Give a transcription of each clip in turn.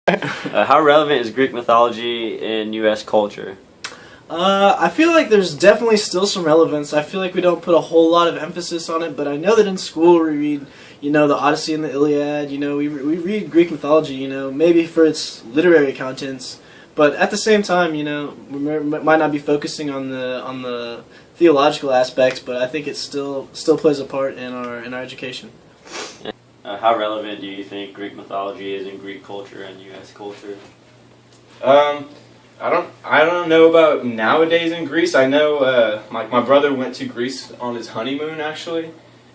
How relevant is Greek mythology in U.S. culture? I feel like there's definitely still some relevance. I feel like we don't put a whole lot of emphasis on it, but I know that in school we read, the Odyssey and the Iliad. We read Greek mythology. Maybe for its literary contents, but at the same time, we might not be focusing on the theological aspects. But I think it still plays a part in our education. How relevant do you think Greek mythology is in Greek culture and U.S. culture? I don't know about nowadays in Greece. I know my brother went to Greece on his honeymoon actually,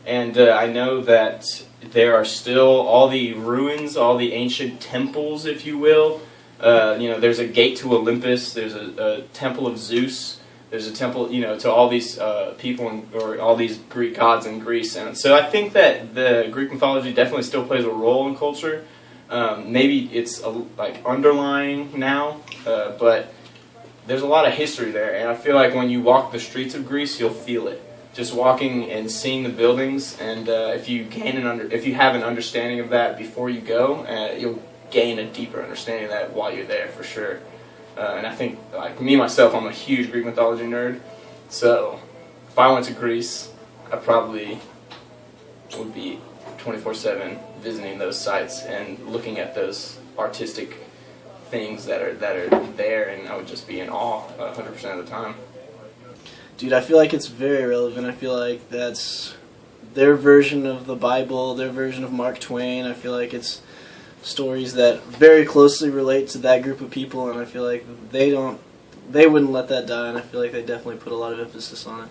and I know that there are still all the ruins, all the ancient temples, if you will. There's a gate to Olympus. There's a temple of Zeus. There's a temple, to all these people or all these Greek gods in Greece, and so I think that the Greek mythology definitely still plays a role in culture. Maybe it's underlying now, but there's a lot of history there, and I feel like when you walk the streets of Greece, you'll feel it. Just walking and seeing the buildings, and if you have an understanding of that before you go, you'll gain a deeper understanding of that while you're there for sure. And I think, like me myself, I'm a huge Greek mythology nerd. So if I went to Greece, I probably would be 24/7 visiting those sites and looking at those artistic things that are there, and I would just be in awe 100% of the time. Dude, I feel like it's very relevant. I feel like that's their version of the Bible, their version of Mark Twain. I feel like it's stories that very closely relate to that group of people, and I feel like they wouldn't let that die, and I feel like they definitely put a lot of emphasis on it.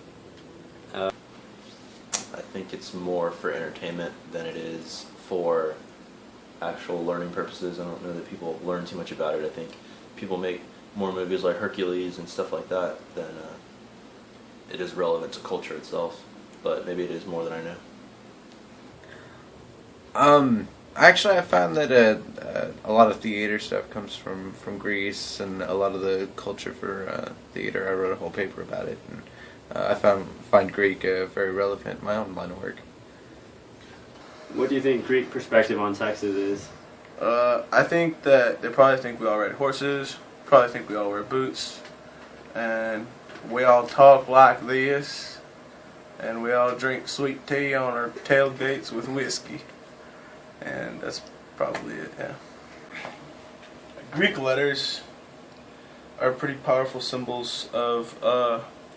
I think it's more for entertainment than it is for actual learning purposes. I don't know that people learn too much about it. I think people make more movies like Hercules and stuff like that than it is relevant to culture itself, but maybe it is more than I know. Actually, I found that a lot of theater stuff comes from Greece, and a lot of the culture for theater. I wrote a whole paper about it, and I find Greek very relevant in my own line of work. What do you think Greek perspective on Texas is? I think that they probably think we all ride horses, probably think we all wear boots, and we all talk like this, and we all drink sweet tea on our tailgates with whiskey. And that's probably it, yeah. Greek letters are pretty powerful symbols of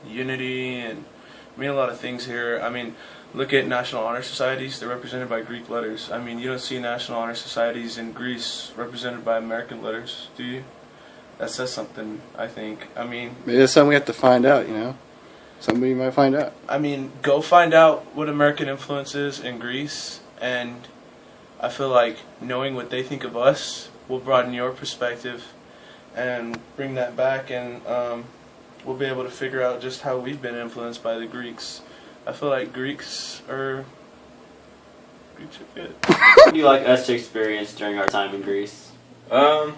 unity and mean a lot of things here. I mean, look at National Honor Societies. They're represented by Greek letters. I mean, you don't see National Honor Societies in Greece represented by American letters, do you? That says something, I think. I mean, maybe that's something we have to find out, Somebody might find out. I mean, go find out what American influence is in Greece, and I feel like knowing what they think of us will broaden your perspective and bring that back, and we'll be able to figure out just how we've been influenced by the Greeks. I feel like Greeks are good. What would you like us to experience during our time in Greece? I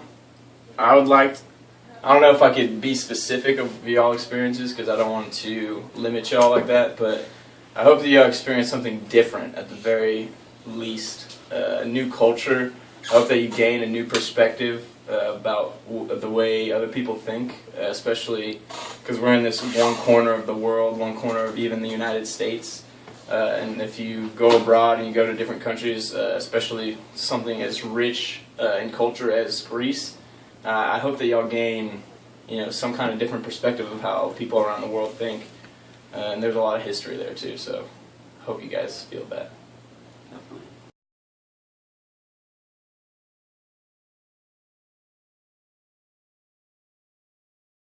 don't know if I could be specific of y'all experiences because I don't want to limit y'all like that, but I hope that y'all experience something different at the very least. A new culture. I hope that you gain a new perspective about the way other people think, especially because we're in this one corner of the world, one corner of even the United States. And if you go abroad and you go to different countries, especially something as rich in culture as Greece, I hope that y'all gain, some kind of different perspective of how people around the world think. And there's a lot of history there too, so I hope you guys feel that. Definitely.